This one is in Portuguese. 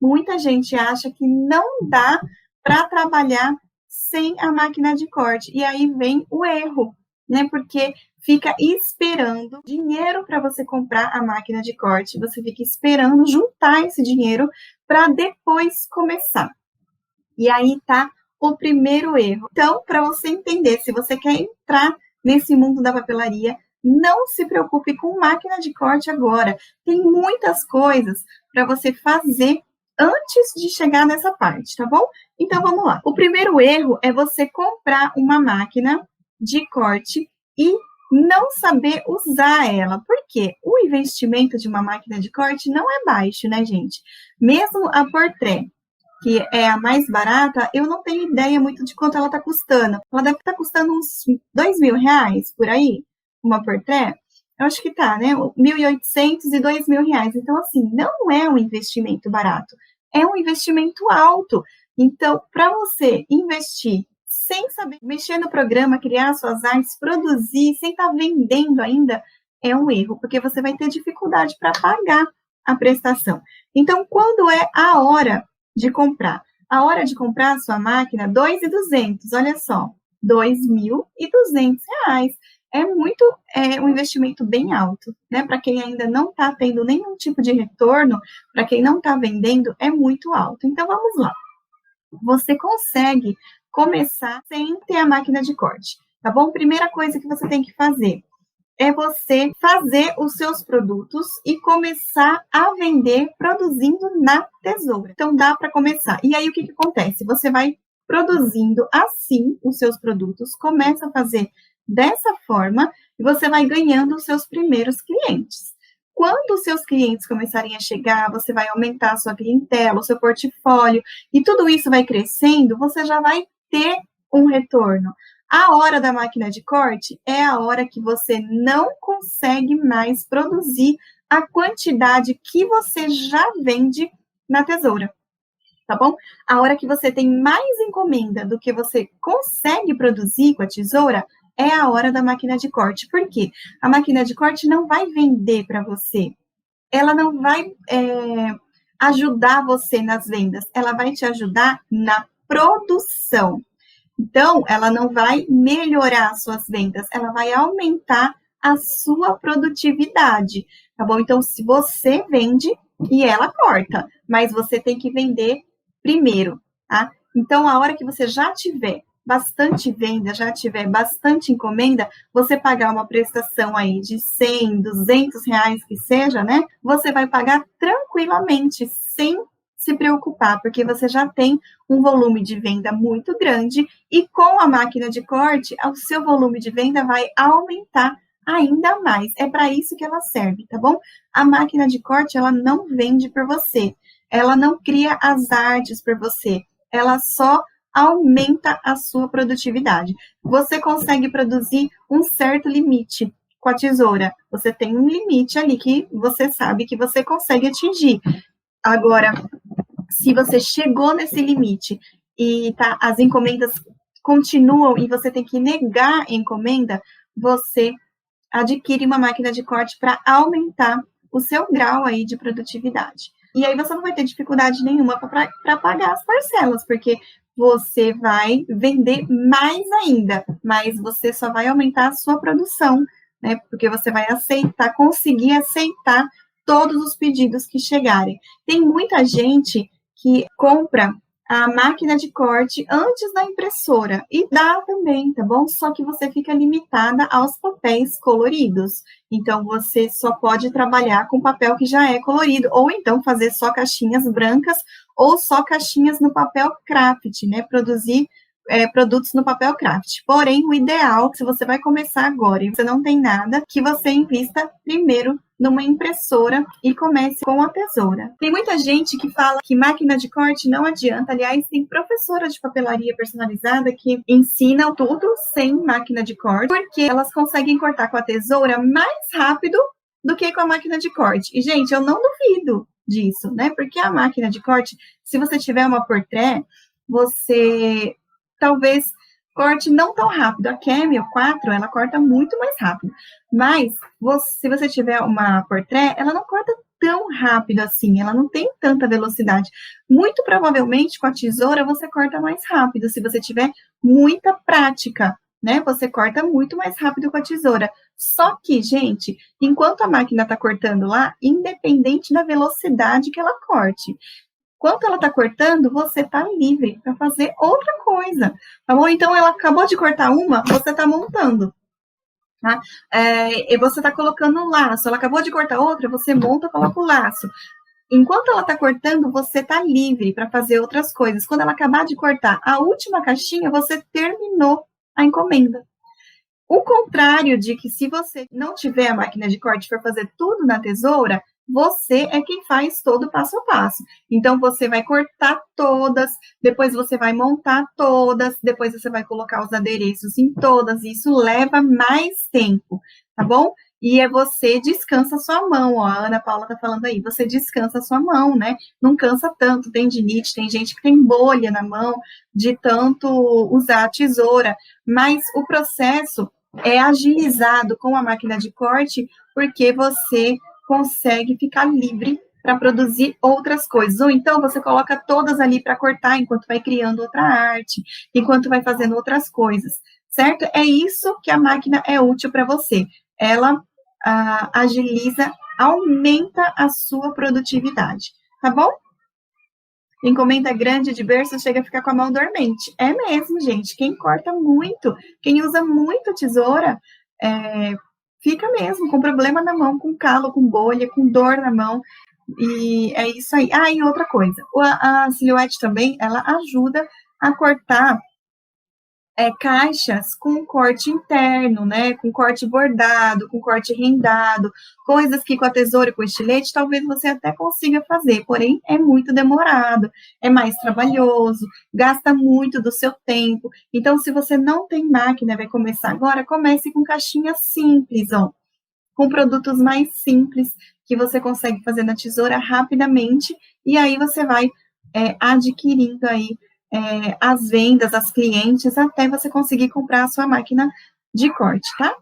Muita gente acha que não dá para trabalhar sem a máquina de corte. E aí vem o erro, né? Porque fica esperando dinheiro para você comprar a máquina de corte, você fica esperando juntar esse dinheiro para depois começar. E aí tá o primeiro erro. Então, para você entender, se você quer entrar nesse mundo da papelaria, não se preocupe com máquina de corte agora. Tem muitas coisas para você fazer antes de chegar nessa parte, tá bom? Então vamos lá. O primeiro erro é você comprar uma máquina de corte e não saber usar ela. Por quê? O investimento de uma máquina de corte não é baixo, né, gente? Mesmo a Portré, que é a mais barata, eu não tenho ideia muito de quanto ela está custando. Ela deve estar custando uns R$ 2.000 por aí, uma Portré. Eu acho que tá, né? 1.800 e R$ 2.000. Então, assim, não é um investimento barato, é um investimento alto. Então, para você investir sem saber mexer no programa, criar suas artes, produzir, sem estar vendendo ainda, é um erro, porque você vai ter dificuldade para pagar a prestação. Então, quando é a hora de comprar? A hora de comprar a sua máquina, 2.200, olha só, R$ 2.200. É um investimento bem alto, né? Para quem ainda não está tendo nenhum tipo de retorno, para quem não está vendendo, é muito alto. Então, vamos lá. Você consegue começar sem ter a máquina de corte, tá bom? Primeira coisa que você tem que fazer é você fazer os seus produtos e começar a vender produzindo na tesoura. Então, dá para começar. E aí, o que acontece? Você vai produzindo assim os seus produtos, começa a fazer dessa forma e você vai ganhando os seus primeiros clientes. Quando os seus clientes começarem a chegar, você vai aumentar a sua clientela, o seu portfólio, e tudo isso vai crescendo, você já vai ter um retorno. A hora da máquina de corte é a hora que você não consegue mais produzir a quantidade que você já vende na tesoura, tá bom? A hora que você tem mais encomenda do que você consegue produzir com a tesoura é a hora da máquina de corte. Por quê? A máquina de corte não vai vender para você. Ela não vai ajudar você nas vendas. Ela vai te ajudar na produção. Então, ela não vai melhorar as suas vendas, ela vai aumentar a sua produtividade, tá bom? Então, se você vende e ela corta, mas você tem que vender primeiro, tá? Então, a hora que você já tiver bastante venda, já tiver bastante encomenda, você pagar uma prestação aí de 100, R$ 200 que seja, né? Você vai pagar tranquilamente, sem se preocupar, porque você já tem um volume de venda muito grande e com a máquina de corte, o seu volume de venda vai aumentar ainda mais. É para isso que ela serve, tá bom? A máquina de corte, ela não vende por você, ela não cria as artes por você, ela só aumenta a sua produtividade. Você consegue produzir um certo limite com a tesoura, você tem um limite ali que você sabe que você consegue atingir. Agora, se você chegou nesse limite e as encomendas continuam e você tem que negar a encomenda, você adquire uma máquina de corte para aumentar o seu grau aí de produtividade. E aí você não vai ter dificuldade nenhuma para pagar as parcelas, porque você vai vender mais ainda, mas você só vai aumentar a sua produção, né? Porque você vai conseguir aceitar todos os pedidos que chegarem. Tem muita gente que compra a máquina de corte antes da impressora, e dá também, tá bom? Só que você fica limitada aos papéis coloridos. Então, você só pode trabalhar com papel que já é colorido, ou então fazer só caixinhas brancas, ou só caixinhas no papel craft, né? Produzir produtos no papel craft. Porém, o ideal, se você vai começar agora e você não tem nada, que você invista primeiro numa impressora e comece com a tesoura. Tem muita gente que fala que máquina de corte não adianta. Aliás, tem professora de papelaria personalizada que ensinam tudo sem máquina de corte, porque elas conseguem cortar com a tesoura mais rápido do que com a máquina de corte. E, gente, eu não duvido disso, né? Porque a máquina de corte, se você tiver uma Portré, você talvez corte não tão rápido. A Camel 4, ela corta muito mais rápido. Mas, se você tiver uma Portré, ela não corta tão rápido assim, ela não tem tanta velocidade. Muito provavelmente com a tesoura você corta mais rápido, se você tiver muita prática, né? Você corta muito mais rápido com a tesoura. Só que, gente, enquanto a máquina está cortando lá, independente da velocidade que ela corte, enquanto ela está cortando, você está livre para fazer outra coisa, tá bom? Então, ela acabou de cortar uma, você está montando. Tá? E você está colocando o laço, ela acabou de cortar outra, você monta, coloca o laço. Enquanto ela está cortando, você está livre para fazer outras coisas. Quando ela acabar de cortar a última caixinha, você terminou a encomenda. O contrário de que se você não tiver a máquina de corte e for fazer tudo na tesoura, você é quem faz todo o passo a passo. Então, você vai cortar todas, depois você vai montar todas, depois você vai colocar os adereços em todas, e isso leva mais tempo, tá bom? E você descansa a sua mão, ó, a Ana Paula tá falando aí, você descansa a sua mão, né? Não cansa tanto, tendinite, tem gente que tem bolha na mão de tanto usar a tesoura, mas o processo é agilizado com a máquina de corte, porque você consegue ficar livre para produzir outras coisas. Ou então você coloca todas ali para cortar enquanto vai criando outra arte, enquanto vai fazendo outras coisas, certo? É isso que a máquina é útil para você. Ela agiliza, aumenta a sua produtividade, tá bom? Encomenda grande de berço chega a ficar com a mão dormente. É mesmo, gente. Quem corta muito, quem usa muito tesoura, fica mesmo com problema na mão, com calo, com bolha, com dor na mão. E é isso aí. Ah, e outra coisa. A Silhouette também, ela ajuda a cortar caixas com corte interno, né? Com corte bordado, com corte rendado, coisas que com a tesoura e com o estilete talvez você até consiga fazer, porém é muito demorado, é mais trabalhoso, gasta muito do seu tempo. Então, se você não tem máquina, vai começar agora, comece com caixinhas simples, ó, com produtos mais simples que você consegue fazer na tesoura rapidamente, e aí você vai adquirindo aí as vendas, as clientes, até você conseguir comprar a sua máquina de corte, tá?